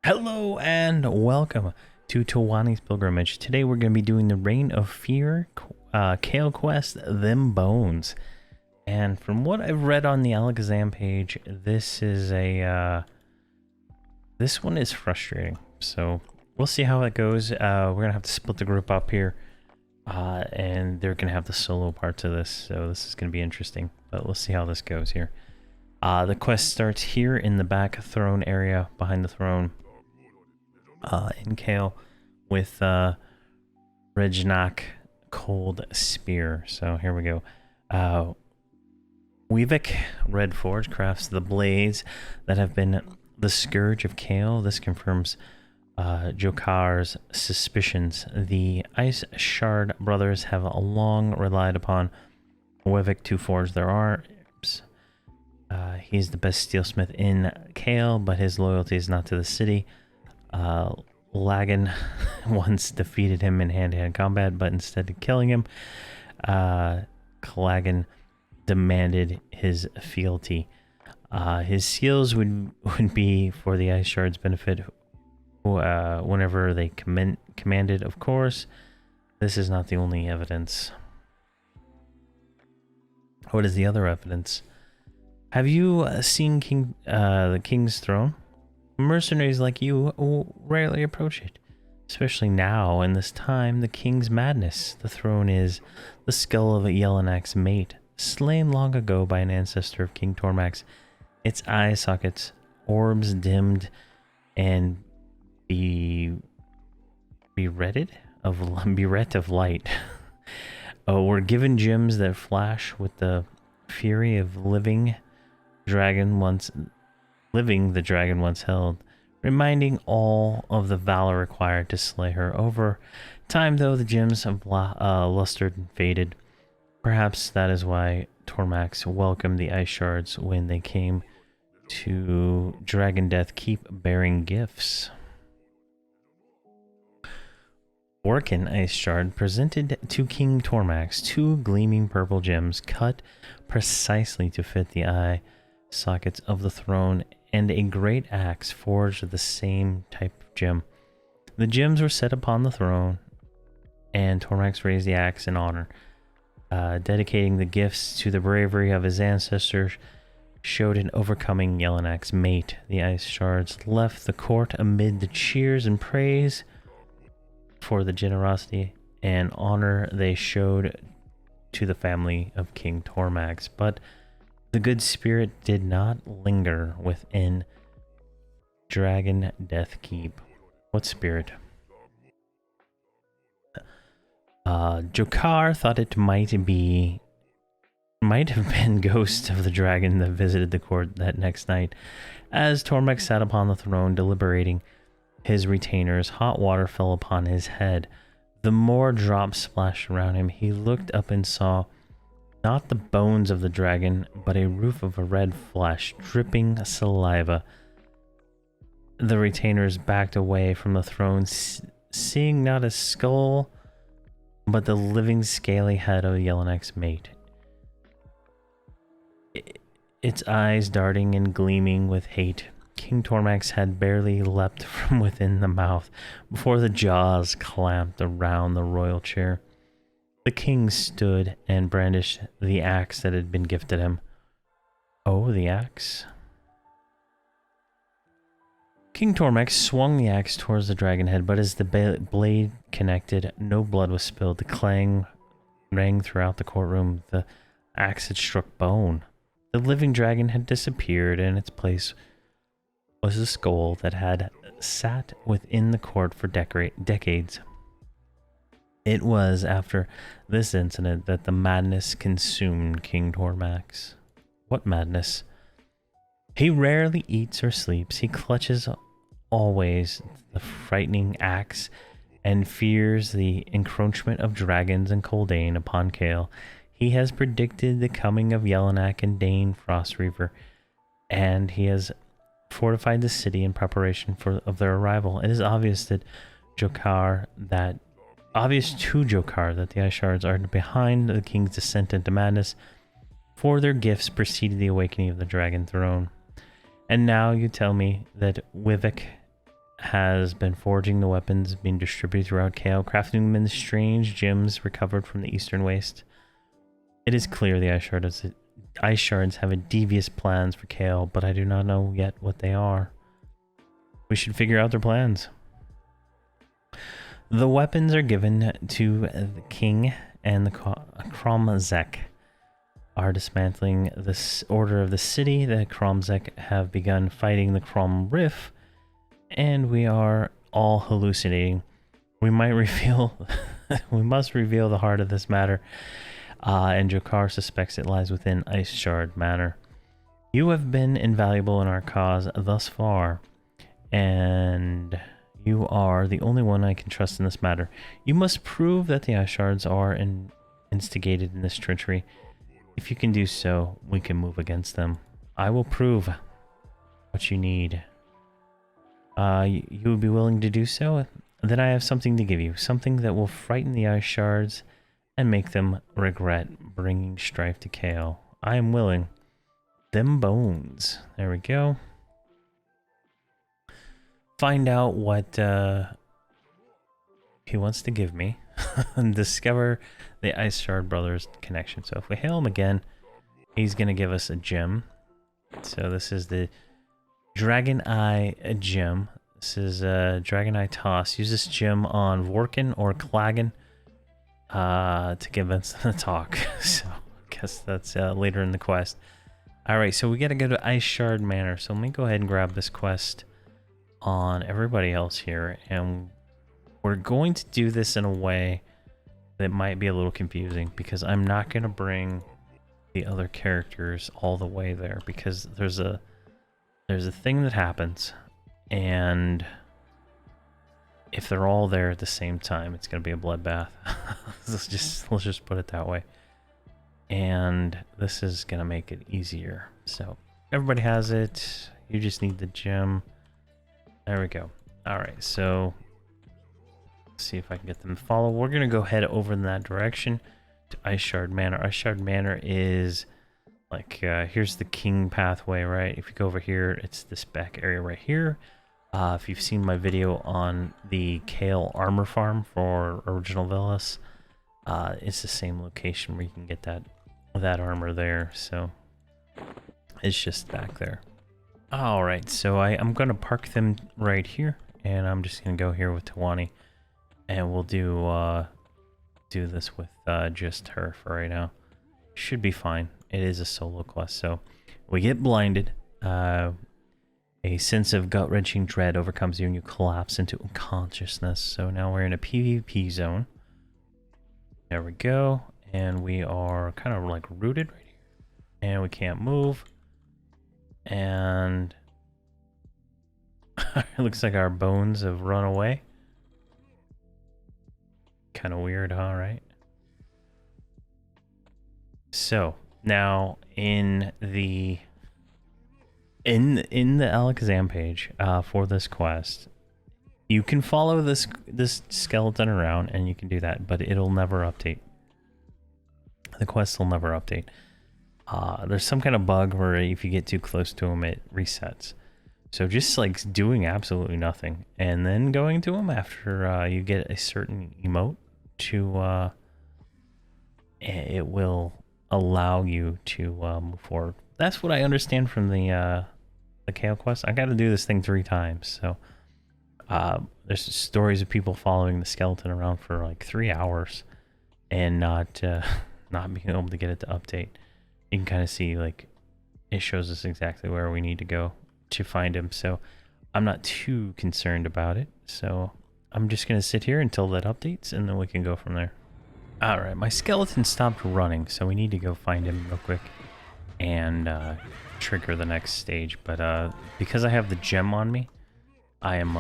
Hello and welcome to Towani's Pilgrimage. Today we're going to be doing the Reign of Fear, Kale Quest, Them Bones. And from what I've read on the Alakazam page, this is this one is frustrating. So we'll see how it goes. We're going to have to split the group up here. And they're going to have the solo parts of this. So this is going to be interesting. But let's see how this goes here. The quest starts here in the back throne area, behind the throne. In Kale with Regnak Cold Spear. So here we go. Weavik Red Forge crafts the blades that have been the scourge of Kale. This confirms Jokar's suspicions. The Ice Shard brothers have long relied upon Weavik to forge their arms. He's the best steelsmith in Kale, but his loyalty is not to the city. Lagan once defeated him in hand-to-hand combat, but instead of killing him, Lagan demanded his fealty. His skills would be for the Ice Shard's benefit whenever they commanded, of course. This is not the only evidence. What is the other evidence? Have you seen the King's Throne? Mercenaries like you rarely approach it, especially now in this time. The king's madness. The throne is the skull of a Yelenak's mate, slain long ago by an ancestor of King Tormax. Its eye sockets, orbs dimmed, and bereft of light. Were given gems that flash with the fury of the dragon once held, reminding all of the valor required to slay her. Over time, though, the gems have lustered and faded. Perhaps that is why Tormax welcomed the Ice Shards when they came to Dragon Death Keep bearing gifts. Orkin Ice Shard presented to King Tormax 2 gleaming purple gems cut precisely to fit the eye sockets of the throne, and a great axe forged of the same type of gem. The gems were set upon the throne, and Tormax raised the axe in honor. Dedicating the gifts to the bravery of his ancestors showed an overcoming Yelenak's mate. The Ice Shards left the court amid the cheers and praise for the generosity and honor they showed to the family of King Tormax, but the good spirit did not linger within Dragon Death Keep. What spirit? Jokar thought it might have been ghosts of the dragon that visited the court that next night. As Tormax sat upon the throne deliberating his retainers, hot water fell upon his head. The more drops splashed around him. He looked up and saw not the bones of the dragon, but a roof of red flesh, dripping saliva. The retainers backed away from the throne, seeing not a skull, but the living scaly head of Yelenak's mate. Its eyes darting and gleaming with hate. King Tormax had barely leapt from within the mouth before the jaws clamped around the royal chair. The king stood and brandished the axe that had been gifted him. Oh, the axe? King Tormax swung the axe towards the dragon head, but as the blade connected, no blood was spilled. The clang rang throughout the courtroom. The axe had struck bone. The living dragon had disappeared, and in its place was a skull that had sat within the court for decades. It was after this incident that the madness consumed King Tormax. What madness? He rarely eats or sleeps. He clutches always the frightening axe and fears the encroachment of dragons and Coldane upon Kale. He has predicted the coming of Yelenak and Dane Frostreaver, and he has fortified the city in preparation of their arrival. It is obvious to Jokar that the Ice Shards are behind the king's descent into madness, For their gifts preceded the awakening of the Dragon Throne. And now you tell me that Wivik has been forging the weapons being distributed throughout Kael, crafting them in the strange gems recovered from the Eastern Waste. It is clear the Ice Shards have devious plans for Kael, but I do not know yet what they are. We should figure out their plans. The weapons are given to the king, and the Kromzek are dismantling this order of the city. The Kromzek have begun fighting the Kromrif, and we are all hallucinating. We might reveal, we must reveal the heart of this matter, and Jokar suspects it lies within Ice Shard Manor. You have been invaluable in our cause thus far, and you are the only one I can trust in this matter. You must prove that the Ice Shards are instigated in this treachery. If you can do so, we can move against them. I will prove what you need. You would be willing to do so? Then I have something to give you. Something that will frighten the Ice Shards and make them regret bringing strife to Kael. I am willing. Them bones. There we go. Find out what he wants to give me. And discover the Ice Shard Brothers connection. So if we hail him again, he's going to give us a gem. So this is the Dragon Eye gem. This is Dragon Eye Toss. Use this gem on Vorkin or Klagan to convince them to talk. So I guess that's later in the quest. Alright, so we got to go to Ice Shard Manor. So let me go ahead and grab this quest on everybody else here. And we're going to do this in a way that might be a little confusing, because I'm not going to bring the other characters all the way there, because there's a thing that happens, and if they're all there at the same time, it's going to be a bloodbath. let's just put it that way. And this is going to make it easier. So everybody has it. You just need the gem. There we go. All right, so let's see if I can get them to follow. We're going to go head over in that direction to Ice Shard Manor. Ice Shard Manor is like, here's the king pathway, right? If you go over here, it's this back area right here. If you've seen my video on the Kael armor farm for Original Villas, it's the same location where you can get that armor there. So it's just back there. All right, so I'm going to park them right here, and I'm just going to go here with Towani, and we'll do this with just her for right now. Should be fine. It is a solo quest, so we get blinded. A sense of gut-wrenching dread overcomes you, and you collapse into unconsciousness. So now we're in a PvP zone. There we go, and we are kind of like rooted right here, and we can't move. And it looks like our bones have run away. Kind of weird, huh? Right? So now in the Alakazam page for this quest, you can follow this skeleton around, and you can do that, but it'll never update. The quest will never update. There's some kind of bug where if you get too close to him, it resets. So just like doing absolutely nothing, and then going to him after you get a certain emote to it will allow you to move forward. That's what I understand from the Kael quest. I got to do this thing 3 times. So there's stories of people following the skeleton around for like 3 hours and not being able to get it to update. You can kind of see, like, it shows us exactly where we need to go to find him. So I'm not too concerned about it. So I'm just going to sit here until that updates, and then we can go from there. All right, my skeleton stopped running, so we need to go find him real quick and trigger the next stage. But because I have the gem on me, I am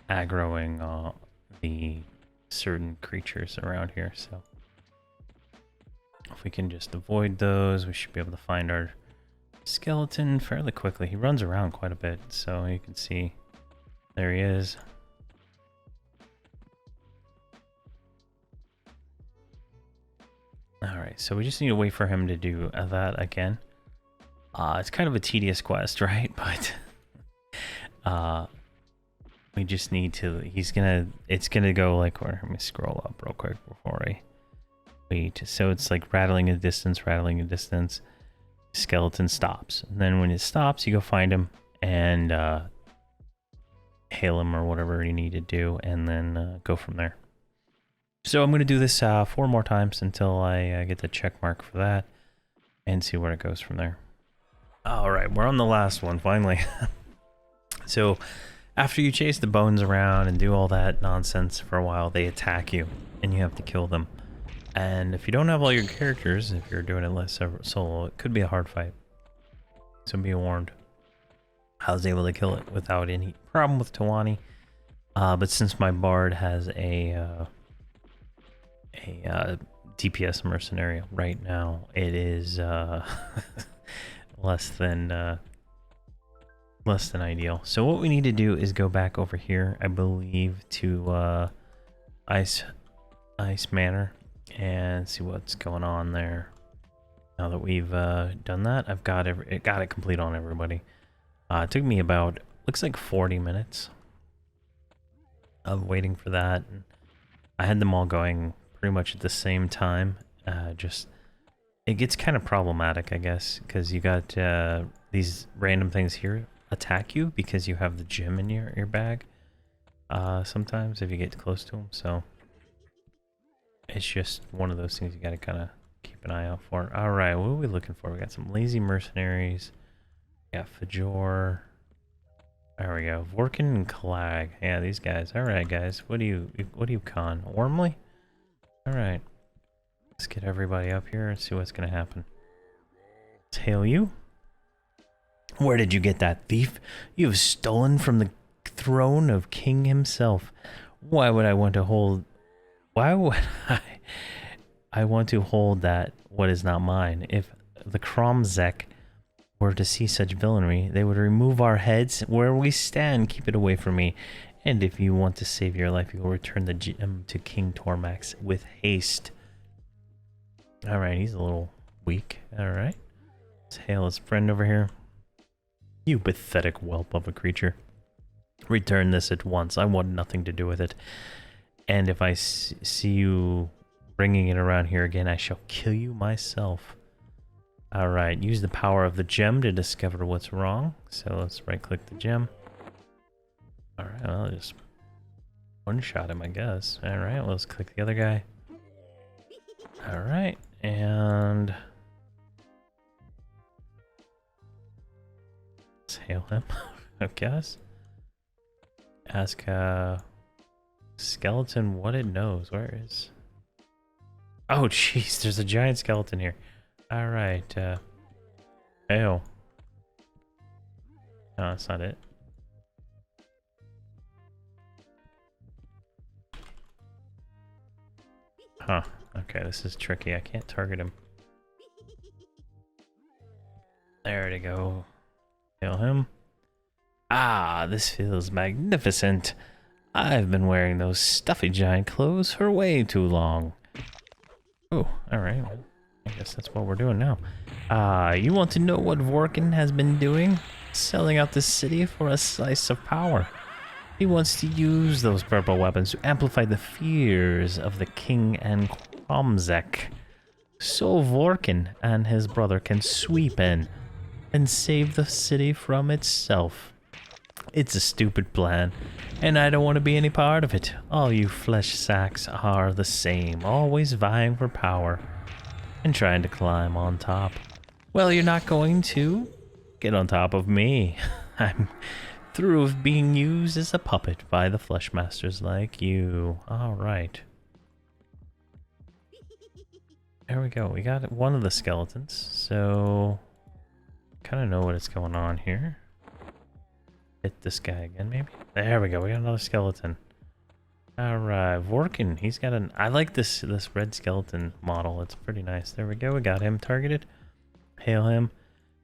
aggroing the certain creatures around here. So if we can just avoid those, we should be able to find our skeleton fairly quickly. He runs around quite a bit, so you can see there he is. Alright, so we just need to wait for him to do that again. It's kind of a tedious quest, right? But we just need to, it's gonna go like, where, let me scroll up real quick before I wait. So it's like rattling a distance, skeleton stops. And then when it stops, you go find him and hail him or whatever you need to do, and then go from there. So I'm gonna do this 4 more times until I get the check mark for that and see where it goes from there. Alright, we're on the last one, finally. So, after you chase the bones around and do all that nonsense for a while, they attack you, and you have to kill them. And if you don't have all your characters, if you're doing it solo, it could be a hard fight. So be warned. I was able to kill it without any problem with Towani. But since my bard has a DPS mercenary right now, it is less than ideal. So what we need to do is go back over here, I believe, to Ice Manor and see what's going on there. Now that we've done that, I've got it complete on everybody. It took me about, looks like 40 minutes of waiting for that. And I had them all going pretty much at the same time. Just, it gets kind of problematic, I guess, because you got these random things here attack you because you have the gem in your bag. Sometimes if you get close to them, so it's just one of those things you got to kind of keep an eye out for. All right, what are we looking for? We got some lazy mercenaries. We got Fajor. There we go. Vorkin and Clag. Yeah, these guys. All right, guys. What do you con? Warmly? All right. Let's get everybody up here and see what's gonna happen. Let's hail you. Where did you get that, thief? You have stolen from the throne of King himself. Why would I want to hold... Why would I want to hold that what is not mine? If the Kromzek were to see such villainy, they would remove our heads where we stand. Keep it away from me. And if you want to save your life, you will return the gem to King Tormax with haste. Alright, he's a little weak. Alright. Let's hail his friend over here. You pathetic whelp of a creature. Return this at once. I want nothing to do with it. And if I see you bringing it around here again, I shall kill you myself. Alright, use the power of the gem to discover what's wrong. So let's right-click the gem. Alright, I'll just one-shot him, I guess. Alright, let's click the other guy. Alright, and... let's hail him, I guess. Ask, skeleton what it knows. Where is... oh, jeez, there's a giant skeleton here. Alright, hail. No, that's not it. Huh. Okay, this is tricky. I can't target him. There we go. Kill him. Ah, this feels magnificent. I've been wearing those stuffy giant clothes for way too long. Oh, alright. Well, I guess that's what we're doing now. You want to know what Vorkin has been doing? Selling out the city for a slice of power. He wants to use those purple weapons to amplify the fears of the king and Kromzek. So Vorkin and his brother can sweep in and save the city from itself. It's a stupid plan, and I don't want to be any part of it. All you flesh sacks are the same, always vying for power and trying to climb on top. Well, you're not going to get on top of me. I'm through of being used as a puppet by the flesh masters like you. All right. There we go. We got one of the skeletons, so kind of know what is going on here. Hit this guy again, maybe. There we go. We got another skeleton. All right, Vorkin. He's got an. I like this red skeleton model. It's pretty nice. There we go. We got him targeted. Hail him.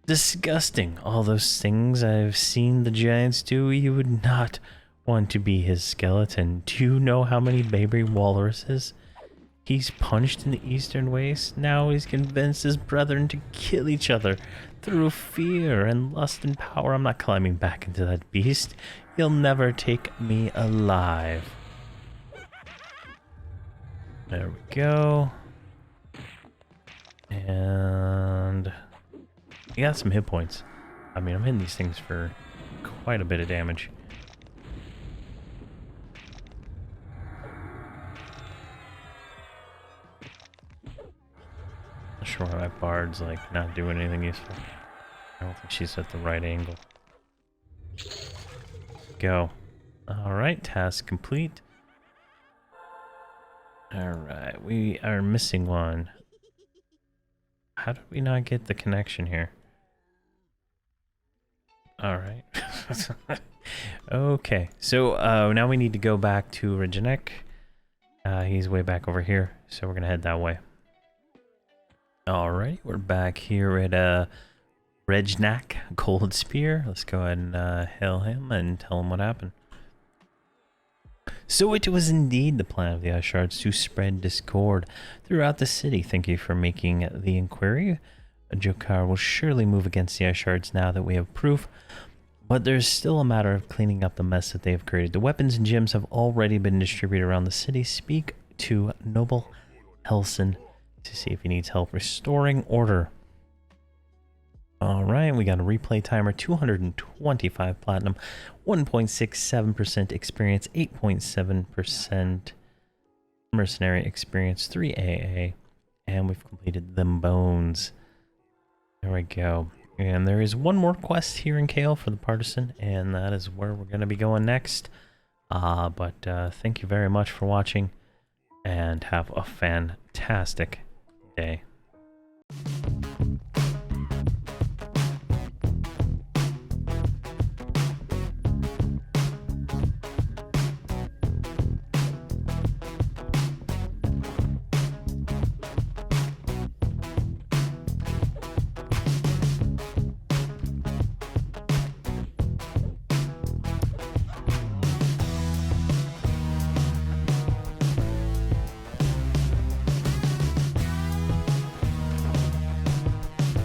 Disgusting. All those things I've seen the giants do. You would not want to be his skeleton. Do you know how many baby walruses He's punched in the eastern waist. Now he's convinced his brethren to kill each other through fear and lust and power. I'm not climbing back into that beast. He'll never take me alive. There we go. And he got some hit points. I mean, I'm hitting these things for quite a bit of damage. Not sure why that bard's like not doing anything useful. I don't think she's at the right angle. Go. Alright, task complete. Alright, we are missing one. How did we not get the connection here? Alright. Okay, so now we need to go back to Regenek. He's way back over here, so we're gonna head that way. Alright, we're back here at Regenek, Cold Spear. Let's go ahead and hail him and tell him what happened. So it was indeed the plan of the Ice Shards to spread discord throughout the city. Thank you for making the inquiry. Jokar will surely move against the Ice Shards now that we have proof, but there's still a matter of cleaning up the mess that they have created. The weapons and gems have already been distributed around the city. Speak to Noble Helson to see if he needs help restoring order. Alright, we got a replay timer, 225 platinum, 1.67% experience, 8.7% mercenary experience, 3 AA, and we've completed them bones. There we go. And there is one more quest here in Kale for the Partisan, and that is where we're going to be going next. Thank you very much for watching, and have a fantastic day.